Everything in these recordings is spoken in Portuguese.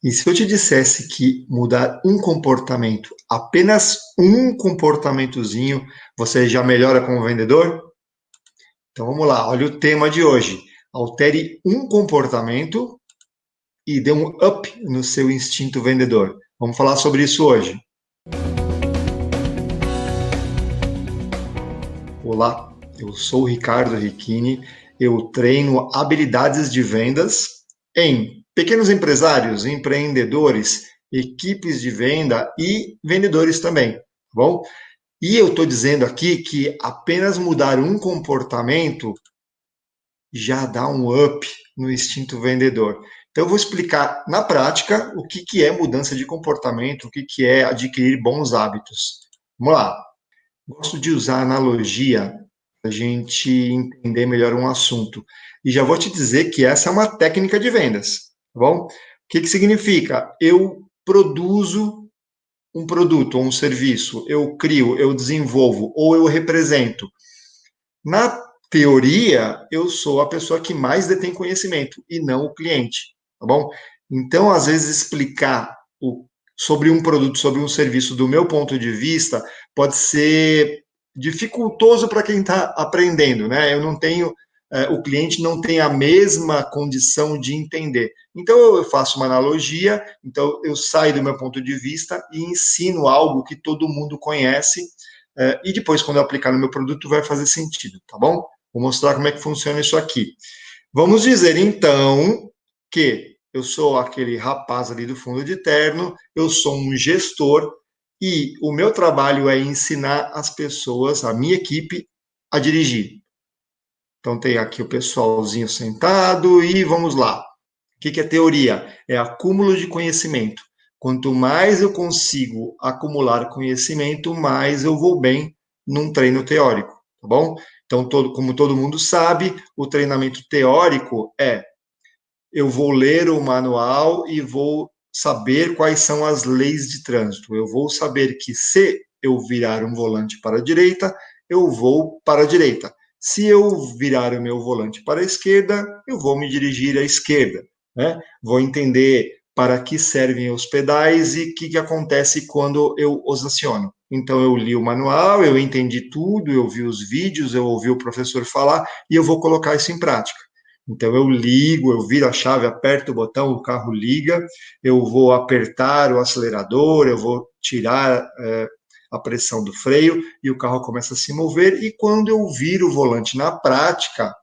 E se eu te dissesse que mudar um comportamento, apenas um comportamentozinho, você já melhora como vendedor? Então vamos lá, olha o tema de hoje. Altere um comportamento e dê um up no seu instinto vendedor. Vamos falar sobre isso hoje. Olá, eu sou o Ricardo Ricchini. Eu treino habilidades de vendas em pequenos empresários, empreendedores, equipes de venda e vendedores também, tá bom? E eu estou dizendo aqui que apenas mudar um comportamento já dá um up no instinto vendedor. Então, eu vou explicar na prática o que, que é mudança de comportamento, o que, que é adquirir bons hábitos. Vamos lá. Gosto de usar analogia para a gente entender melhor um assunto. E já vou te dizer que essa é uma técnica de vendas, tá bom? O que, que significa? Eu produzo um produto ou um serviço, eu crio, eu desenvolvo ou eu represento. Na teoria, eu sou a pessoa que mais detém conhecimento e não o cliente, tá bom? Então, às vezes, explicar sobre um produto, sobre um serviço, do meu ponto de vista, pode ser dificultoso para quem está aprendendo, né? Eu não tenho, o cliente não tem a mesma condição de entender. Então, eu faço uma analogia, então eu saio do meu ponto de vista e ensino algo que todo mundo conhece, e depois, quando eu aplicar no meu produto, vai fazer sentido, tá bom? Vou mostrar como é que funciona isso aqui. Vamos dizer, então, que eu sou aquele rapaz ali do fundo de terno, eu sou um gestor e o meu trabalho é ensinar as pessoas, a minha equipe, a dirigir. Então, tem aqui o pessoalzinho sentado e vamos lá. O que é teoria? É acúmulo de conhecimento. Quanto mais eu consigo acumular conhecimento, mais eu vou bem num treino teórico, tá bom? Então, como todo mundo sabe, o treinamento teórico é: eu vou ler o manual e vou saber quais são as leis de trânsito. Eu vou saber que se eu virar um volante para a direita, eu vou para a direita. Se eu virar o meu volante para a esquerda, eu vou me dirigir à esquerda, né? Vou entender para que servem os pedais e o que acontece quando eu os aciono. Então, eu li o manual, eu entendi tudo, eu vi os vídeos, eu ouvi o professor falar e eu vou colocar isso em prática. Então eu ligo, eu viro a chave, aperto o botão, o carro liga, eu vou apertar o acelerador, eu vou tirar a pressão do freio e o carro começa a se mover. E quando eu viro o volante na prática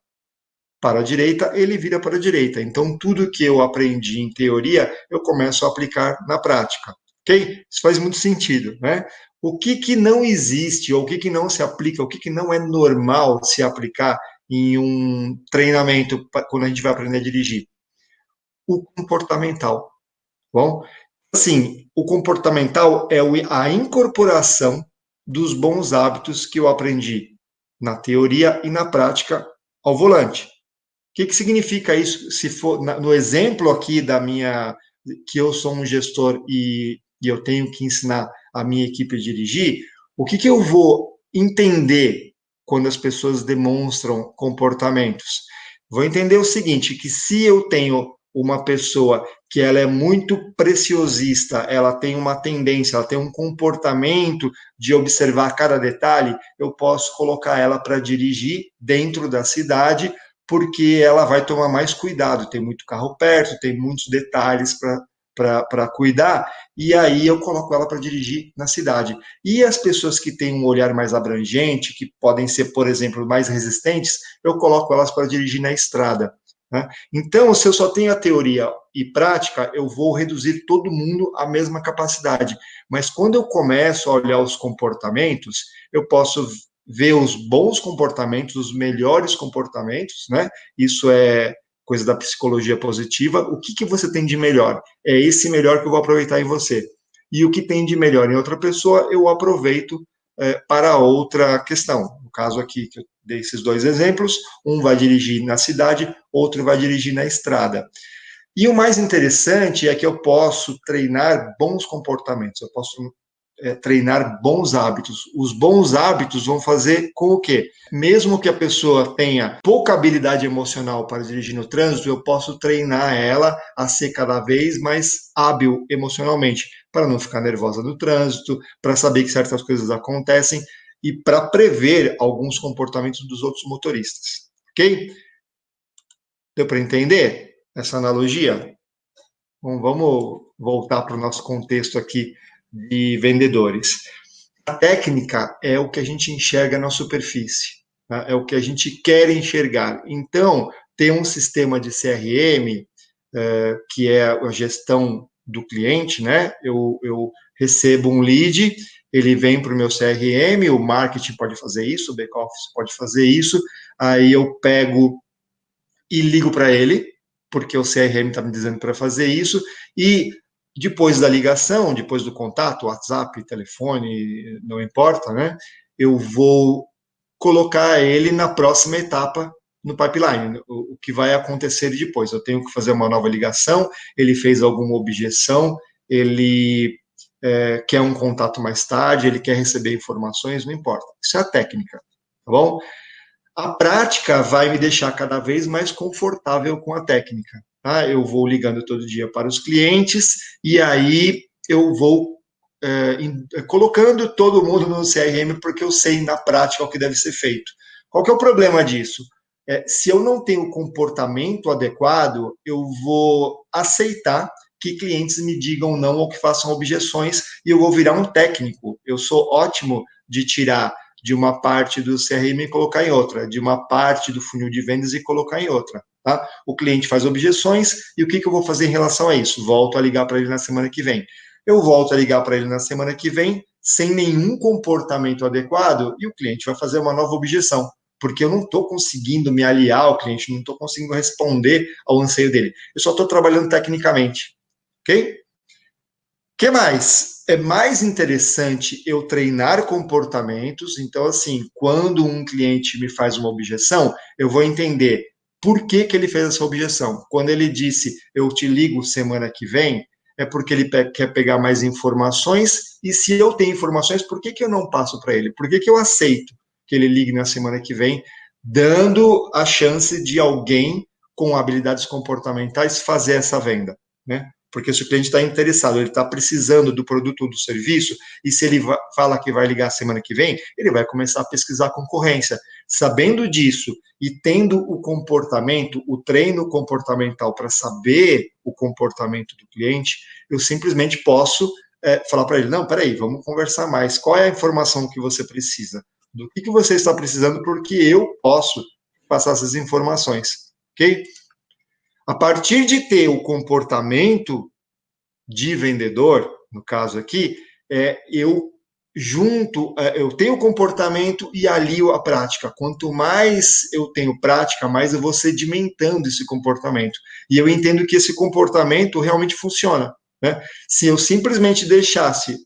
para a direita, ele vira para a direita. Então tudo que eu aprendi em teoria, eu começo a aplicar na prática. Ok? Isso faz muito sentido, né? O que, que não existe, ou o que não se aplica, o que, que não é normal se aplicar em um treinamento quando a gente vai aprender a dirigir? O comportamental. Bom, assim, o comportamental é a incorporação dos bons hábitos que eu aprendi na teoria e na prática ao volante. O que, que significa isso? Se for no exemplo aqui da minha, que eu sou um gestor e eu tenho que ensinar a minha equipe a dirigir, o que, que eu vou entender quando as pessoas demonstram comportamentos? Vou entender o seguinte, que se eu tenho uma pessoa que ela é muito preciosista, ela tem uma tendência, ela tem um comportamento de observar cada detalhe, eu posso colocar ela para dirigir dentro da cidade, porque ela vai tomar mais cuidado, tem muito carro perto, tem muitos detalhes para cuidar, e aí eu coloco ela para dirigir na cidade. E as pessoas que têm um olhar mais abrangente, que podem ser, por exemplo, mais resistentes, eu coloco elas para dirigir na estrada. Né? Então, se eu só tenho a teoria e prática, eu vou reduzir todo mundo à mesma capacidade. Mas quando eu começo a olhar os comportamentos, eu posso ver os bons comportamentos, os melhores comportamentos, né? Isso é coisa da psicologia positiva. O que, que você tem de melhor? É esse melhor que eu vou aproveitar em você. E o que tem de melhor em outra pessoa, eu aproveito para outra questão. No caso aqui, que eu dei esses dois exemplos, um vai dirigir na cidade, outro vai dirigir na estrada. E o mais interessante é que eu posso treinar bons comportamentos, eu posso treinar bons hábitos. Os bons hábitos vão fazer com o quê? Mesmo que a pessoa tenha pouca habilidade emocional para dirigir no trânsito, eu posso treinar ela a ser cada vez mais hábil emocionalmente, para não ficar nervosa no trânsito, para saber que certas coisas acontecem e para prever alguns comportamentos dos outros motoristas. Ok? Deu para entender essa analogia? Bom, vamos voltar para o nosso contexto aqui de vendedores. A técnica é o que a gente enxerga na superfície, tá? É o que a gente quer enxergar. Então, ter um sistema de CRM, que é a gestão do cliente, né? Eu recebo um lead, ele vem para o meu CRM, o marketing pode fazer isso, o back-office pode fazer isso, aí eu pego e ligo para ele, porque o CRM está me dizendo para fazer isso, e depois da ligação, depois do contato, WhatsApp, telefone, não importa, né? Eu vou colocar ele na próxima etapa no pipeline, o que vai acontecer depois. Eu tenho que fazer uma nova ligação, ele fez alguma objeção, ele quer um contato mais tarde, ele quer receber informações, não importa. Isso é a técnica, tá bom? A prática vai me deixar cada vez mais confortável com a técnica. Tá? Eu vou ligando todo dia para os clientes e aí eu vou colocando todo mundo no CRM porque eu sei na prática o que deve ser feito. Qual que é o problema disso? Se eu não tenho o comportamento adequado, eu vou aceitar que clientes me digam não ou que façam objeções e eu vou virar um técnico. Eu sou ótimo de tirar de uma parte do CRM e colocar em outra, de uma parte do funil de vendas e colocar em outra. Tá? O cliente faz objeções e o que eu vou fazer em relação a isso? Volto a ligar para ele na semana que vem. Eu volto a ligar para ele na semana que vem sem nenhum comportamento adequado e o cliente vai fazer uma nova objeção, porque eu não estou conseguindo me aliar ao cliente, não estou conseguindo responder ao anseio dele. Eu só estou trabalhando tecnicamente, ok? Que mais? É mais interessante eu treinar comportamentos. Então, assim, quando um cliente me faz uma objeção, eu vou entender por que, que ele fez essa objeção. Quando ele disse, eu te ligo semana que vem, é porque ele quer pegar mais informações. E se eu tenho informações, por que, que eu não passo para ele? Por que, que eu aceito que ele ligue na semana que vem, dando a chance de alguém com habilidades comportamentais fazer essa venda, né? Porque se o cliente está interessado, ele está precisando do produto ou do serviço, e se ele fala que vai ligar semana que vem, ele vai começar a pesquisar a concorrência. Sabendo disso e tendo o comportamento, o treino comportamental para saber o comportamento do cliente, eu simplesmente posso falar para ele, não, peraí, vamos conversar mais. Qual é a informação que você precisa? Do que você está precisando, porque eu posso passar essas informações, ok? A partir de ter o comportamento de vendedor, no caso aqui, eu eu tenho o comportamento e alio a prática. Quanto mais eu tenho prática, mais eu vou sedimentando esse comportamento. E eu entendo que esse comportamento realmente funciona. Né? Se eu simplesmente deixasse,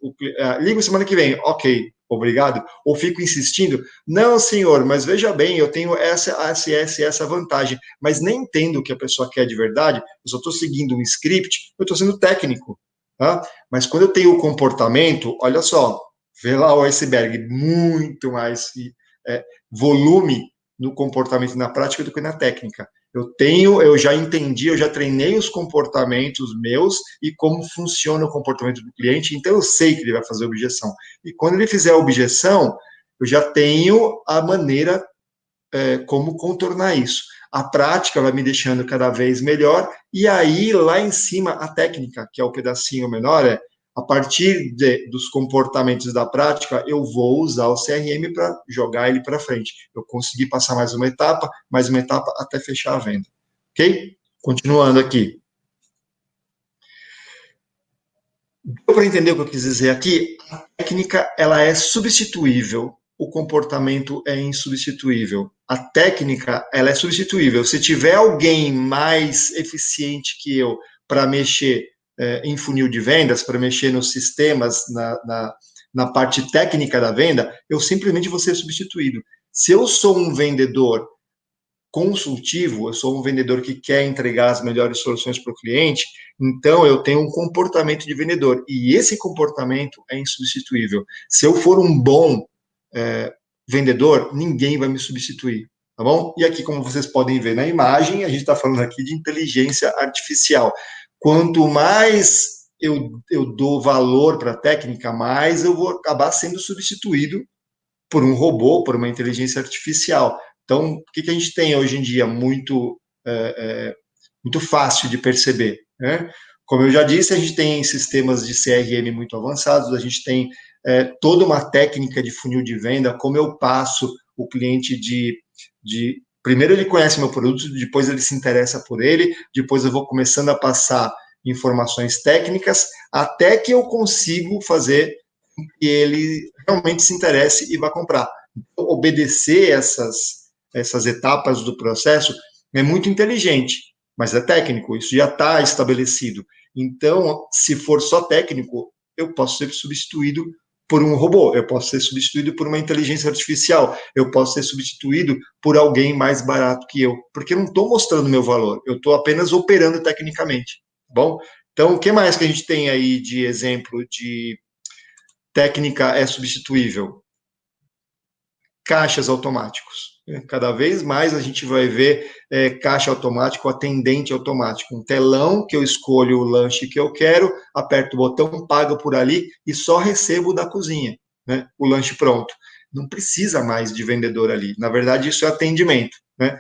ligo semana que vem, ok, obrigado, ou fico insistindo, não, senhor, mas veja bem, eu tenho essa vantagem, mas nem entendo o que a pessoa quer de verdade, eu só estou seguindo um script, eu estou sendo técnico. Tá? Mas quando eu tenho o comportamento, olha só, vê lá o iceberg, muito mais volume no comportamento e na prática do que na técnica. Eu já entendi, eu já treinei os comportamentos meus e como funciona o comportamento do cliente, então eu sei que ele vai fazer objeção. E quando ele fizer a objeção, eu já tenho a maneira como contornar isso. A prática vai me deixando cada vez melhor, e aí lá em cima a técnica, que é o pedacinho menor, a partir dos comportamentos da prática, eu vou usar o CRM para jogar ele para frente. Eu consegui passar mais uma etapa até fechar a venda. Ok? Continuando aqui. Deu para entender o que eu quis dizer aqui? A técnica ela é substituível, o comportamento é insubstituível. A técnica ela é substituível. Se tiver alguém mais eficiente que eu para mexer em funil de vendas, para mexer nos sistemas, na parte técnica da venda, eu simplesmente vou ser substituído. Se eu sou um vendedor consultivo, eu sou um vendedor que quer entregar as melhores soluções para o cliente, então eu tenho um comportamento de vendedor, e esse comportamento é insubstituível. Se eu for um bom vendedor, ninguém vai me substituir, tá bom? E aqui, como vocês podem ver na imagem, a gente está falando aqui de inteligência artificial. Quanto mais eu dou valor para a técnica, mais eu vou acabar sendo substituído por um robô, por uma inteligência artificial. Então, o que a gente tem hoje em dia muito fácil de perceber, né? Como eu já disse, a gente tem sistemas de CRM muito avançados, a gente tem toda uma técnica de funil de venda, como eu passo o cliente primeiro ele conhece meu produto, depois ele se interessa por ele, depois eu vou começando a passar informações técnicas, até que eu consigo fazer que ele realmente se interesse e vá comprar. Então, obedecer essas etapas do processo é muito inteligente, mas é técnico, isso já está estabelecido. Então, se for só técnico, eu posso ser substituído por um robô, eu posso ser substituído por uma inteligência artificial, eu posso ser substituído por alguém mais barato que eu, porque eu não estou mostrando meu valor, eu estou apenas operando tecnicamente, tá bom? Então, o que mais que a gente tem aí de exemplo de técnica é substituível? Caixas automáticos. Cada vez mais a gente vai ver caixa automático, atendente automático, um telão que eu escolho o lanche que eu quero, aperto o botão, pago por ali e só recebo da cozinha, né, o lanche pronto. Não precisa mais de vendedor ali. Na verdade, isso é atendimento, né?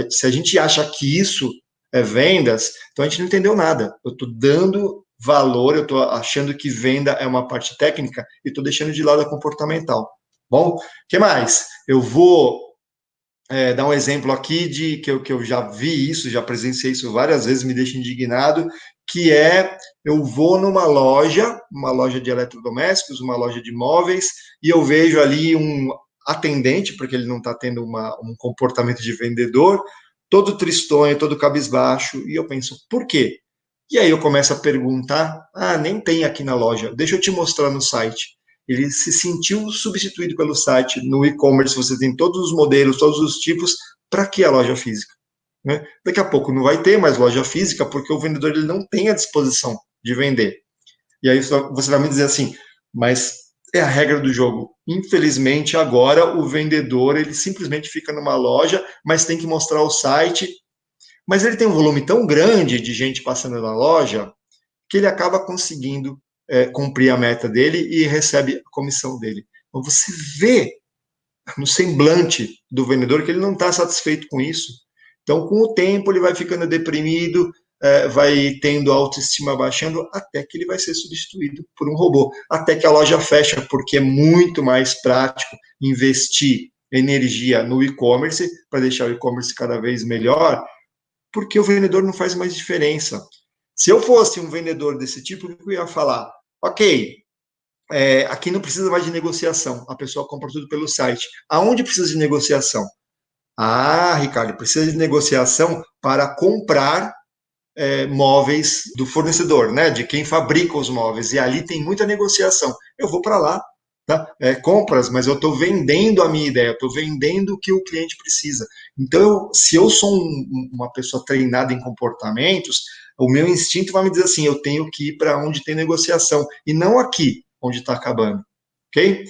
Se a gente acha que isso é vendas, então a gente não entendeu nada. Eu estou dando valor, eu estou achando que venda é uma parte técnica e estou deixando de lado a comportamental. Bom, o que mais? Eu vou dar um exemplo aqui de que eu já vi isso, já presenciei isso várias vezes, me deixa indignado, que é eu vou numa loja, uma loja de eletrodomésticos, uma loja de móveis, e eu vejo ali um atendente, porque ele não está tendo um comportamento de vendedor, todo tristonho, todo cabisbaixo, e eu penso, por quê? E aí eu começo a perguntar, nem tem aqui na loja, deixa eu te mostrar no site. Ele se sentiu substituído pelo site. No e-commerce você tem todos os modelos, todos os tipos, para que a loja física? Né? Daqui a pouco não vai ter mais loja física, porque o vendedor ele não tem a disposição de vender. E aí você vai me dizer assim, mas é a regra do jogo. Infelizmente, agora o vendedor ele simplesmente fica numa loja, mas tem que mostrar o site. Mas ele tem um volume tão grande de gente passando na loja que ele acaba conseguindo cumprir a meta dele e recebe a comissão dele. Então você vê no semblante do vendedor que ele não está satisfeito com isso. Então, com o tempo, ele vai ficando deprimido, vai tendo a autoestima baixando, até que ele vai ser substituído por um robô. Até que a loja fecha, porque é muito mais prático investir energia no e-commerce para deixar o e-commerce cada vez melhor, porque o vendedor não faz mais diferença. Se eu fosse um vendedor desse tipo, o que eu ia falar? Ok, aqui não precisa mais de negociação, a pessoa compra tudo pelo site. Aonde precisa de negociação? Ricardo, precisa de negociação para comprar móveis do fornecedor, né? De quem fabrica os móveis. E ali tem muita negociação. Eu vou para lá, tá? Compras, mas eu estou vendendo a minha ideia, estou vendendo o que o cliente precisa. Então, se eu sou uma pessoa treinada em comportamentos, o meu instinto vai me dizer assim: eu tenho que ir para onde tem negociação e não aqui, onde está acabando. Ok?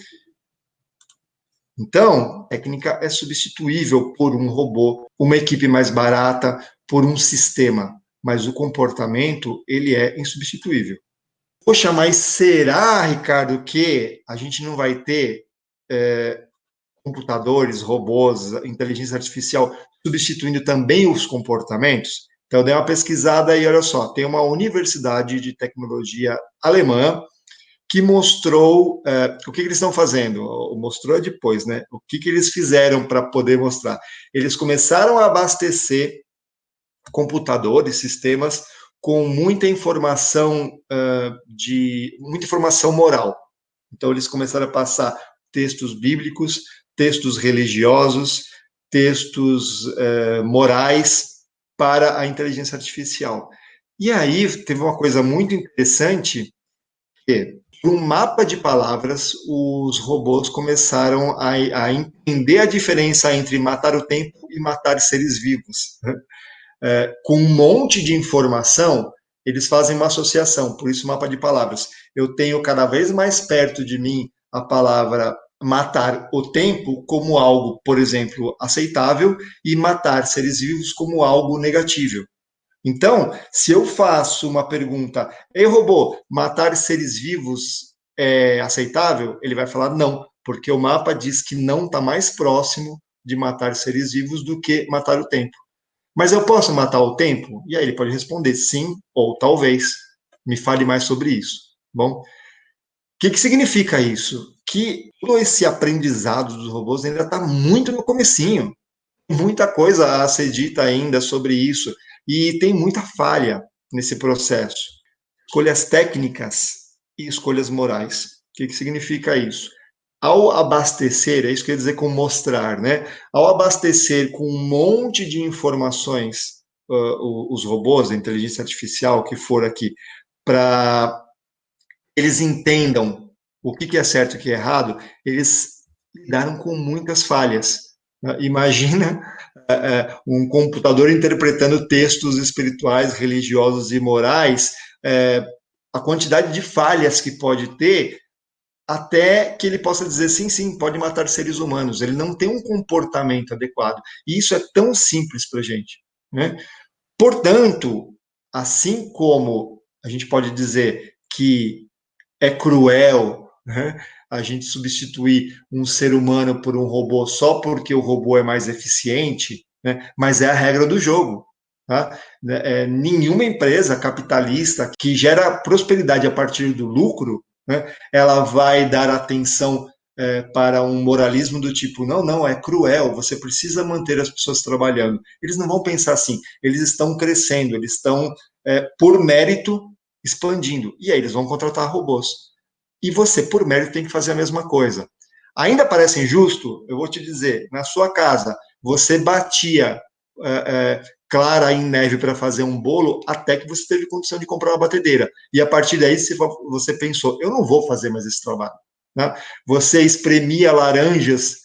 Então, a técnica é substituível por um robô, uma equipe mais barata, por um sistema, mas o comportamento, ele é insubstituível. Poxa, mas será, Ricardo, que a gente não vai ter computadores, robôs, inteligência artificial substituindo também os comportamentos? Então, eu dei uma pesquisada e olha só, tem uma universidade de tecnologia alemã que mostrou o que eles estão fazendo. Mostrou depois, né? O que eles fizeram para poder mostrar. Eles começaram a abastecer computadores, sistemas com muita informação muita informação moral. Então eles começaram a passar textos bíblicos, textos religiosos, textos morais para a inteligência artificial. E aí teve uma coisa muito interessante que Por um mapa de palavras, os robôs começaram a entender a diferença entre matar o tempo e matar seres vivos. Com um monte de informação, eles fazem uma associação, por isso mapa de palavras. Eu tenho cada vez mais perto de mim a palavra matar o tempo como algo, por exemplo, aceitável, e matar seres vivos como algo negatível. Então, se eu faço uma pergunta, ei robô, matar seres vivos é aceitável? Ele vai falar não, porque o mapa diz que não está mais próximo de matar seres vivos do que matar o tempo. Mas eu posso matar o tempo? E aí ele pode responder sim ou talvez. Me fale mais sobre isso. Bom, o que significa isso? Que todo esse aprendizado dos robôs ainda está muito no comecinho. Muita coisa a ser dita ainda sobre isso. E tem muita falha nesse processo. Escolhas técnicas e escolhas morais. O que significa isso? Ao abastecer, é isso que quer dizer com mostrar, né? Ao abastecer com um monte de informações os robôs, a inteligência artificial que for aqui, para eles entendam o que é certo e o que é errado, eles lidaram com muitas falhas. Imagina um computador interpretando textos espirituais, religiosos e morais, a quantidade de falhas que pode ter até que ele possa dizer sim, sim, pode matar seres humanos. Ele não tem um comportamento adequado. E isso é tão simples para a gente. Né? Portanto, assim como a gente pode dizer que é cruel, né, a gente substituir um ser humano por um robô só porque o robô é mais eficiente, né, mas é a regra do jogo. Tá? Nenhuma empresa capitalista que gera prosperidade a partir do lucro, né, ela vai dar atenção para um moralismo do tipo, não, não, é cruel, você precisa manter as pessoas trabalhando. Eles não vão pensar assim, eles estão crescendo, eles estão, por mérito, expandindo. E aí eles vão contratar robôs. E você, por mérito, tem que fazer a mesma coisa. Ainda parece injusto? Eu vou te dizer, na sua casa, você batia clara em neve para fazer um bolo até que você teve condição de comprar uma batedeira. E a partir daí você pensou, eu não vou fazer mais esse trabalho. Né? Você espremia laranjas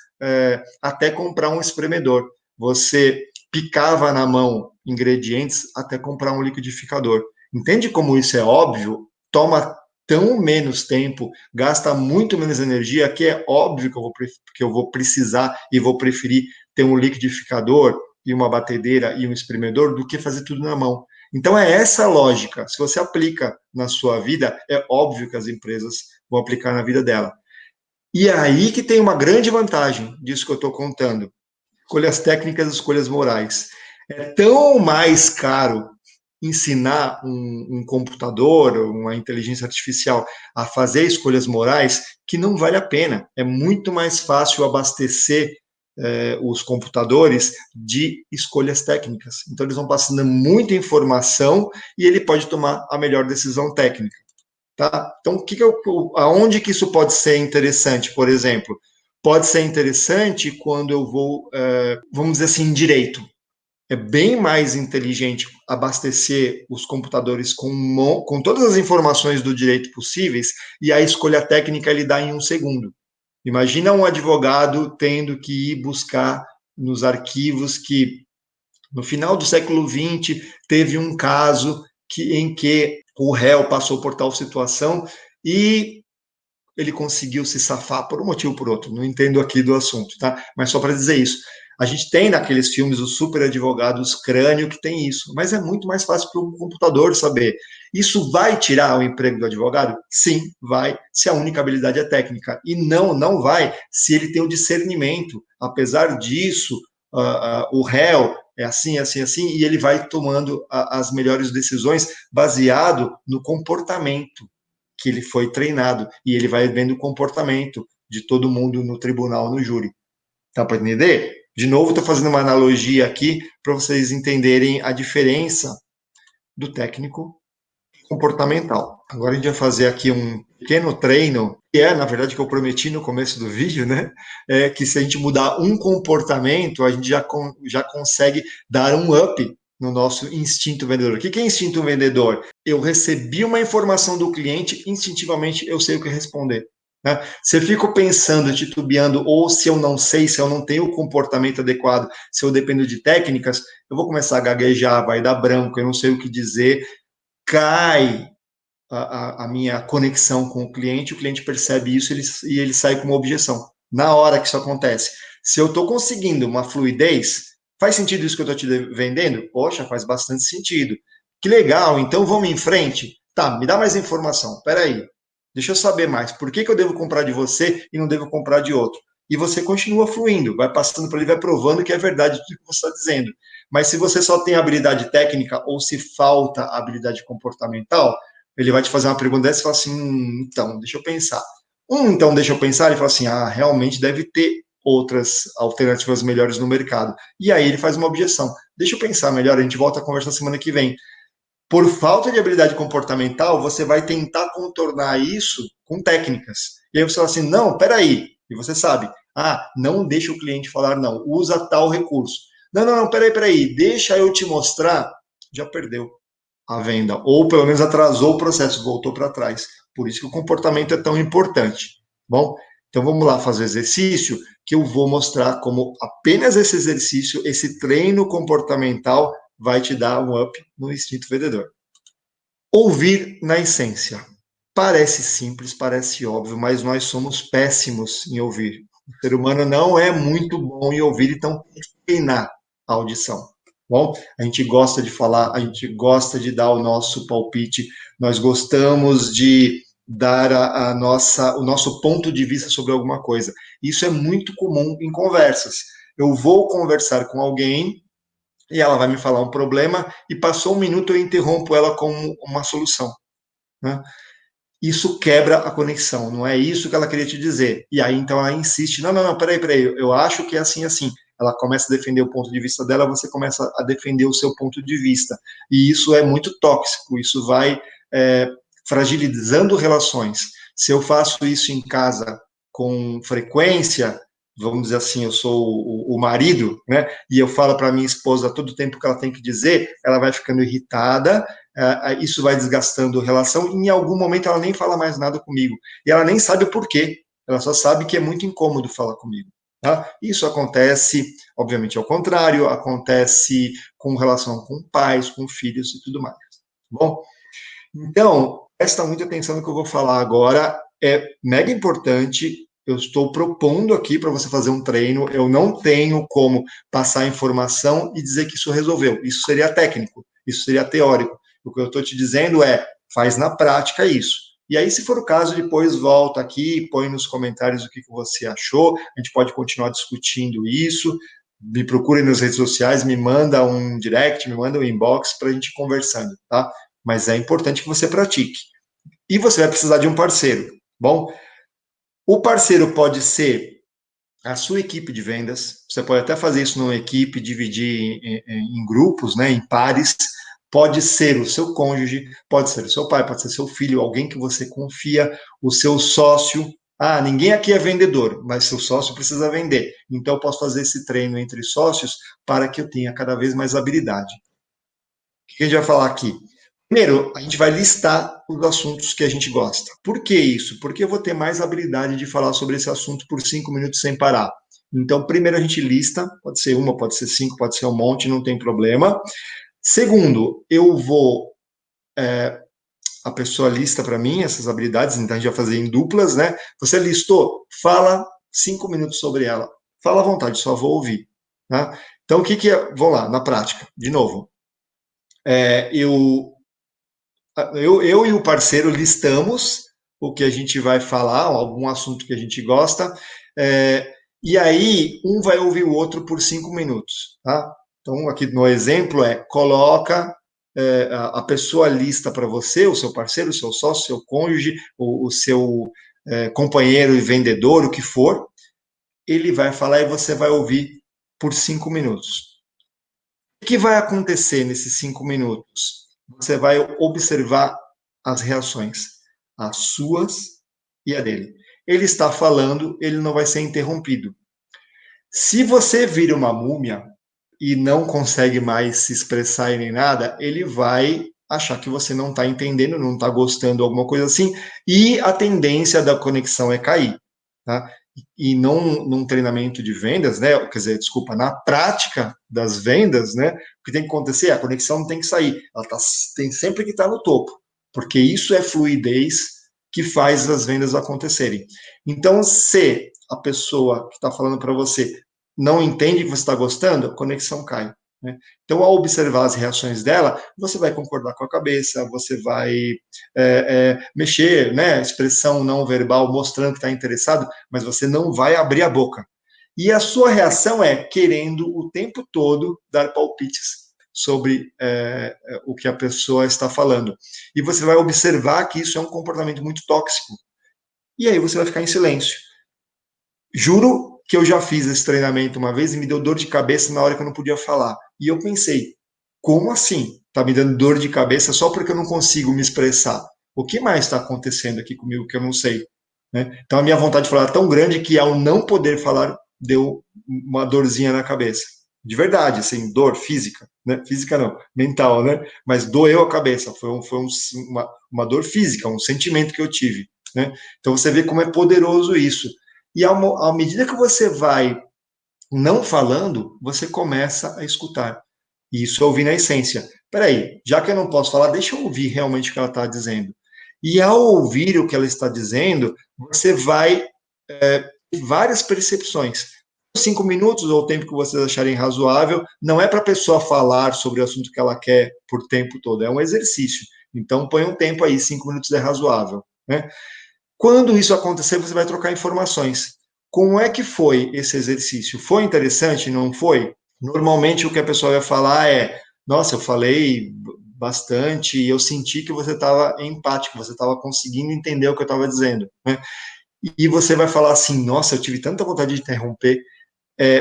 até comprar um espremedor. Você picava na mão ingredientes até comprar um liquidificador. Entende como isso é óbvio? Toma tão menos tempo, gasta muito menos energia, que é óbvio que eu vou precisar e vou preferir ter um liquidificador e uma batedeira e um espremedor do que fazer tudo na mão. Então é essa a lógica. Se você aplica na sua vida, é óbvio que as empresas vão aplicar na vida dela. E é aí que tem uma grande vantagem disso que eu estou contando. Escolhas técnicas e escolhas morais. É tão mais caro ensinar um computador, uma inteligência artificial a fazer escolhas morais que não vale a pena. É muito mais fácil abastecer os computadores de escolhas técnicas. Então, eles vão passando muita informação e ele pode tomar a melhor decisão técnica. Tá? Então, aonde que isso pode ser interessante, por exemplo? Pode ser interessante quando eu vou, vamos dizer assim, em direito. É bem mais inteligente abastecer os computadores com todas as informações do direito possíveis e a escolha técnica ele dá em um segundo. Imagina um advogado tendo que ir buscar nos arquivos que, no final do século XX, teve um caso em que o réu passou por tal situação e ele conseguiu se safar por um motivo ou por outro. Não entendo aqui do assunto, tá? Mas só para dizer isso. A gente tem naqueles filmes os super advogados crânio que tem isso, mas é muito mais fácil para um computador saber. Isso vai tirar o emprego do advogado? Sim, vai, se a única habilidade é técnica. E não vai se ele tem o discernimento. Apesar disso, o réu é assim, assim, assim, e ele vai tomando as melhores decisões baseado no comportamento que ele foi treinado e ele vai vendo o comportamento de todo mundo no tribunal, no júri. Tá para entender? De novo, estou fazendo uma analogia aqui para vocês entenderem a diferença do técnico e comportamental. Agora a gente vai fazer aqui um pequeno treino, que é, na verdade, que eu prometi no começo do vídeo, né? É que se a gente mudar um comportamento, a gente já consegue dar um up no nosso instinto vendedor. O que é instinto vendedor? eu recebi uma informação do cliente, instintivamente eu sei o que responder. Né? Se eu fico pensando, titubeando, ou se eu não sei, se eu não tenho o comportamento adequado, se eu dependo de técnicas, eu vou começar a gaguejar, vai dar branco, eu não sei o que dizer, cai a minha conexão com o cliente percebe isso e ele sai com uma objeção. Na hora que isso acontece, se eu estou conseguindo uma fluidez, faz sentido isso que eu estou te vendendo? Poxa, faz bastante sentido. Que legal, então vamos em frente? Tá, me dá mais informação. Peraí, deixa eu saber mais. Por que eu devo comprar de você e não devo comprar de outro? E você continua fluindo, vai passando por ele, vai provando que é verdade tudo que você está dizendo. Mas se você só tem habilidade técnica ou se falta habilidade comportamental, ele vai te fazer uma pergunta dessa e fala assim, então, deixa eu pensar. Então, deixa eu pensar, ele fala assim, realmente deve ter outras alternativas melhores no mercado. E aí ele faz uma objeção. Deixa eu pensar melhor, a gente volta a conversar semana que vem. Por falta de habilidade comportamental, você vai tentar contornar isso com técnicas. E aí você fala assim, não, peraí. E você sabe, não deixa o cliente falar não, usa tal recurso. Não, peraí, deixa eu te mostrar. Já perdeu a venda, ou pelo menos atrasou o processo, voltou para trás. Por isso que o comportamento é tão importante. Bom, então vamos lá fazer o exercício, que eu vou mostrar como apenas esse exercício, esse treino comportamental, vai te dar um up no instinto vendedor. Ouvir na essência. Parece simples, parece óbvio, mas nós somos péssimos em ouvir. O ser humano não é muito bom em ouvir, então tem que treinar a audição. Bom, a gente gosta de falar, a gente gosta de dar o nosso palpite, nós gostamos de dar o nosso ponto de vista sobre alguma coisa. Isso é muito comum em conversas. Eu vou conversar com alguém e ela vai me falar um problema e passou um minuto eu interrompo ela com uma solução. Né? Isso quebra a conexão, não é isso que ela queria te dizer. E aí então ela insiste, não, peraí, eu acho que é assim, assim. Ela começa a defender o ponto de vista dela, você começa a defender o seu ponto de vista. E isso é muito tóxico, isso vai fragilizando relações. Se eu faço isso em casa com frequência, vamos dizer assim, eu sou o marido, né? E eu falo para minha esposa todo o tempo que ela tem que dizer, ela vai ficando irritada, isso vai desgastando a relação, e em algum momento ela nem fala mais nada comigo. E ela nem sabe o porquê, ela só sabe que é muito incômodo falar comigo. Tá? Isso acontece, obviamente, ao contrário, acontece com relação com pais, com filhos e tudo mais. Bom, então, presta muita atenção no que eu vou falar agora, é mega importante. Eu estou propondo aqui para você fazer um treino. Eu não tenho como passar informação e dizer que isso resolveu. Isso seria técnico, isso seria teórico. O que eu estou te dizendo é, faz na prática isso. E aí, se for o caso, depois volta aqui, põe nos comentários o que você achou. A gente pode continuar discutindo isso. Me procure nas redes sociais, me manda um direct, me manda um inbox para a gente ir conversando, tá? Mas é importante que você pratique. E você vai precisar de um parceiro. Bom, o parceiro pode ser a sua equipe de vendas, você pode até fazer isso numa equipe, dividir em grupos, né, em pares, pode ser o seu cônjuge, pode ser o seu pai, pode ser seu filho, alguém que você confia, o seu sócio. Ninguém aqui é vendedor, mas seu sócio precisa vender. Então, eu posso fazer esse treino entre sócios para que eu tenha cada vez mais habilidade. O que a gente vai falar aqui? Primeiro, a gente vai listar os assuntos que a gente gosta. Por que isso? Porque eu vou ter mais habilidade de falar sobre esse assunto por 5 minutos sem parar. Então, primeiro a gente lista, pode ser uma, pode ser cinco, pode ser um monte, não tem problema. Segundo, a pessoa lista para mim essas habilidades, então a gente vai fazer em duplas, né? Você listou, fala 5 minutos sobre ela. Fala à vontade, só vou ouvir. Tá? Então, o que é? Vamos lá, na prática, de novo. Eu e o parceiro listamos o que a gente vai falar, algum assunto que a gente gosta, e aí um vai ouvir o outro por 5 minutos, tá? Então, aqui no exemplo coloca a pessoa lista para você, o seu parceiro, o seu sócio, o seu cônjuge, o seu companheiro e vendedor, o que for, ele vai falar e você vai ouvir por 5 minutos. O que vai acontecer nesses 5 minutos? Você vai observar as reações, as suas e a dele. Ele está falando, ele não vai ser interrompido. Se você vira uma múmia e não consegue mais se expressar e nem nada, ele vai achar que você não está entendendo, não está gostando, alguma coisa assim, e a tendência da conexão é cair, tá? E não num treinamento de vendas, né? Quer dizer, desculpa, na prática das vendas, né? O que tem que acontecer? A conexão não tem que sair, tem sempre que estar no topo, porque isso é fluidez que faz as vendas acontecerem. Então, se a pessoa que está falando para você não entende que você está gostando, a conexão cai. Né? Então, ao observar as reações dela, você vai concordar com a cabeça, você vai mexer, né, expressão não verbal, mostrando que está interessado, mas você não vai abrir a boca. E a sua reação é querendo o tempo todo dar palpites sobre o que a pessoa está falando. E você vai observar que isso é um comportamento muito tóxico. E aí você vai ficar em silêncio. Juro que eu já fiz esse treinamento uma vez e me deu dor de cabeça na hora que eu não podia falar. E eu pensei, como assim? Tá me dando dor de cabeça só porque eu não consigo me expressar? O que mais está acontecendo aqui comigo que eu não sei? Né? Então a minha vontade de falar é tão grande que ao não poder falar deu uma dorzinha na cabeça. De verdade, assim, dor física, né? Física não, mental, né? Mas doeu a cabeça, uma dor física, um sentimento que eu tive, né? Então você vê como é poderoso isso. E à medida que você vai não falando, você começa a escutar. E isso é ouvir na essência. Peraí, já que eu não posso falar, deixa eu ouvir realmente o que ela está dizendo. E ao ouvir o que ela está dizendo, você vai ter várias percepções. 5 minutos, ou o tempo que vocês acharem razoável, não é para a pessoa falar sobre o assunto que ela quer por tempo todo, é um exercício. Então, põe um tempo aí, 5 minutos é razoável. Né? Quando isso acontecer, você vai trocar informações. Como é que foi esse exercício? Foi interessante? Não foi? Normalmente o que a pessoa vai falar é: nossa, eu falei bastante e eu senti que você estava empático, você estava conseguindo entender o que eu estava dizendo. Né? E você vai falar assim: nossa, eu tive tanta vontade de interromper.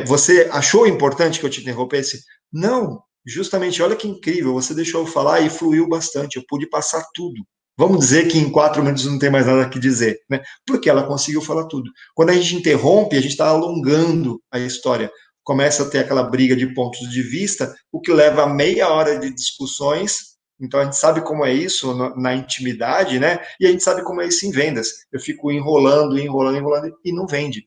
Você achou importante que eu te interrompesse? Não, justamente, olha que incrível, você deixou eu falar e fluiu bastante, eu pude passar tudo. Vamos dizer que em 4 minutos não tem mais nada que dizer, né? Porque ela conseguiu falar tudo. Quando a gente interrompe, a gente está alongando a história. Começa a ter aquela briga de pontos de vista, o que leva a meia hora de discussões. Então a gente sabe como é isso na intimidade, né? E a gente sabe como é isso em vendas. Eu fico enrolando, enrolando, enrolando e não vende.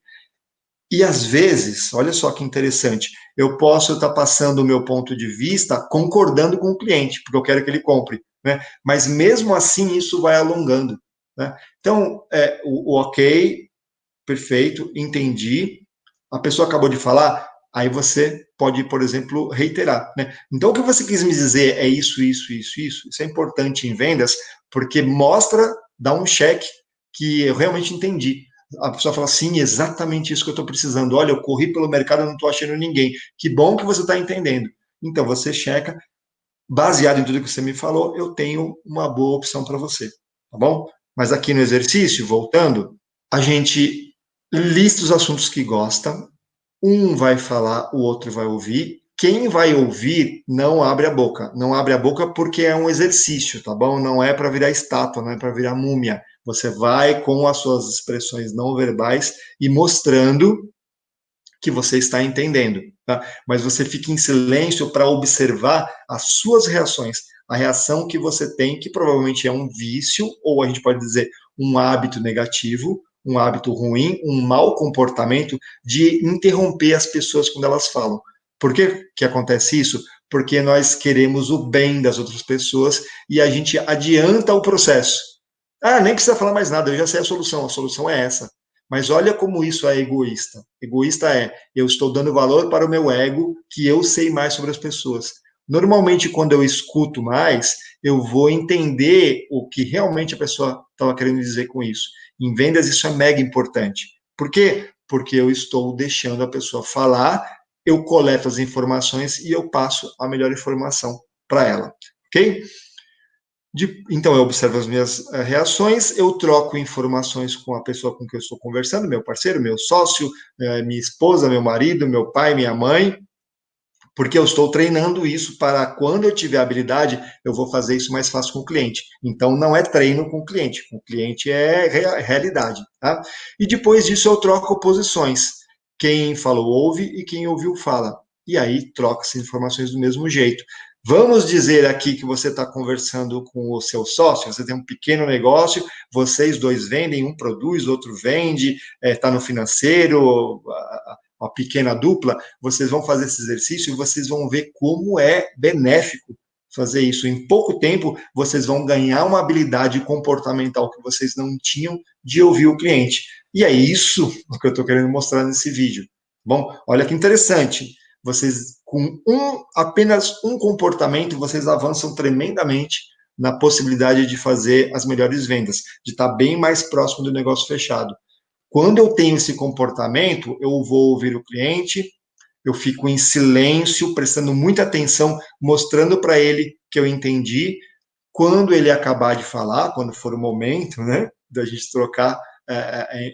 E às vezes, olha só que interessante, eu posso estar passando o meu ponto de vista concordando com o cliente, porque eu quero que ele compre, né? Mas mesmo assim isso vai alongando, né? Então, o ok, perfeito, entendi. A pessoa acabou de falar, aí você pode, por exemplo, reiterar, né? Então, o que você quis me dizer é isso, isso, isso, isso. Isso é importante em vendas, porque mostra, dá um cheque que eu realmente entendi. A pessoa fala, sim, exatamente isso que eu estou precisando. Olha, eu corri pelo mercado, eu não estou achando ninguém. Que bom que você está entendendo. Então, você checa, baseado em tudo que você me falou, eu tenho uma boa opção para você, tá bom? Mas aqui no exercício, voltando, a gente lista os assuntos que gosta, um vai falar, o outro vai ouvir. Quem vai ouvir não abre a boca. Não abre a boca porque é um exercício, tá bom? Não é para virar estátua, não é para virar múmia. Você vai com as suas expressões não verbais e mostrando que você está entendendo, tá? Mas você fica em silêncio para observar as suas reações. A reação que você tem, que provavelmente é um vício, ou a gente pode dizer um hábito negativo, um hábito ruim, um mau comportamento de interromper as pessoas quando elas falam. Por que acontece isso? Porque nós queremos o bem das outras pessoas e a gente adianta o processo. Ah, nem precisa falar mais nada, eu já sei a solução é essa. Mas olha como isso é egoísta. Egoísta é, eu estou dando valor para o meu ego, que eu sei mais sobre as pessoas. Normalmente, quando eu escuto mais, eu vou entender o que realmente a pessoa estava querendo dizer com isso. Em vendas, isso é mega importante. Por quê? Porque eu estou deixando a pessoa falar, eu coleto as informações e eu passo a melhor informação para ela. Ok? Então, eu observo as minhas reações, eu troco informações com a pessoa com quem eu estou conversando, meu parceiro, meu sócio, minha esposa, meu marido, meu pai, minha mãe, porque eu estou treinando isso para quando eu tiver habilidade, eu vou fazer isso mais fácil com o cliente. Então, não é treino com o cliente é realidade. Tá? E depois disso, eu troco posições. Quem falou ouve e quem ouviu fala. E aí, troca-se informações do mesmo jeito. Vamos dizer aqui que você está conversando com o seu sócio, você tem um pequeno negócio, vocês dois vendem, um produz, outro vende, está no financeiro, uma pequena dupla, vocês vão fazer esse exercício e vocês vão ver como é benéfico fazer isso. Em pouco tempo, vocês vão ganhar uma habilidade comportamental que vocês não tinham de ouvir o cliente. E é isso que eu estou querendo mostrar nesse vídeo. Bom, olha que interessante. Vocês, com apenas um comportamento, vocês avançam tremendamente na possibilidade de fazer as melhores vendas, de estar bem mais próximo do negócio fechado. Quando eu tenho esse comportamento, eu vou ouvir o cliente, eu fico em silêncio, prestando muita atenção, mostrando para ele que eu entendi. Quando ele acabar de falar, quando for o momento, né, da gente trocar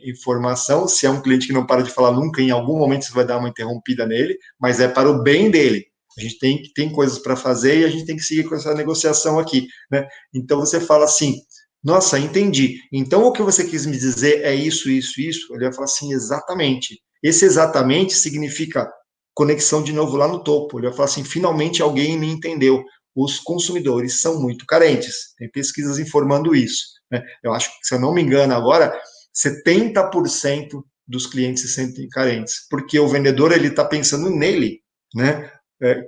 informação, se é um cliente que não para de falar nunca, em algum momento você vai dar uma interrompida nele, mas é para o bem dele. A gente tem coisas para fazer e a gente tem que seguir com essa negociação aqui, né? Então você fala assim, nossa, entendi. Então o que você quis me dizer é isso, isso, isso? Ele vai falar assim, exatamente. Esse exatamente significa conexão de novo lá no topo. Ele vai falar assim, finalmente alguém me entendeu. Os consumidores são muito carentes. Tem pesquisas informando isso, né? Eu acho que, se eu não me engano agora, 70% dos clientes se sentem carentes, porque o vendedor ele está pensando nele, né?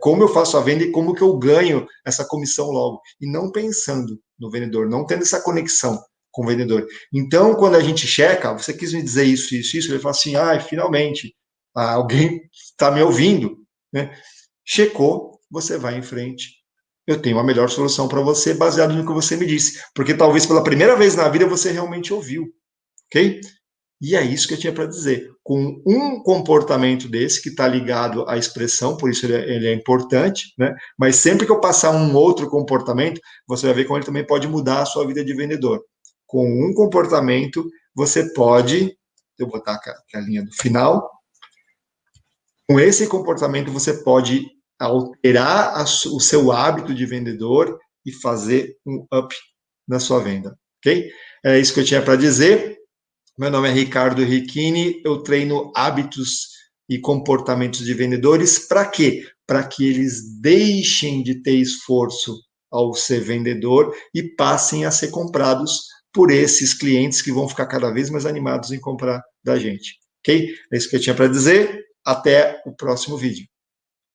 Como eu faço a venda e como que eu ganho essa comissão logo, e não pensando no vendedor, não tendo essa conexão com o vendedor. Então, quando a gente checa, você quis me dizer isso, isso, isso, ele fala assim, finalmente, alguém está me ouvindo, né? Checou, você vai em frente. Eu tenho a melhor solução para você, baseado no que você me disse, porque talvez pela primeira vez na vida você realmente ouviu, ok? E é isso que eu tinha para dizer. Com um comportamento desse, que está ligado à expressão, por isso ele é importante, né? Mas sempre que eu passar um outro comportamento, você vai ver como ele também pode mudar a sua vida de vendedor. Com um comportamento, você pode, eu vou botar a linha do final, com esse comportamento você pode alterar o seu hábito de vendedor e fazer um up na sua venda, ok? É isso que eu tinha para dizer. Meu nome é Ricardo Ricchini, eu treino hábitos e comportamentos de vendedores. Para quê? Para que eles deixem de ter esforço ao ser vendedor e passem a ser comprados por esses clientes que vão ficar cada vez mais animados em comprar da gente. Ok? É isso que eu tinha para dizer. Até o próximo vídeo.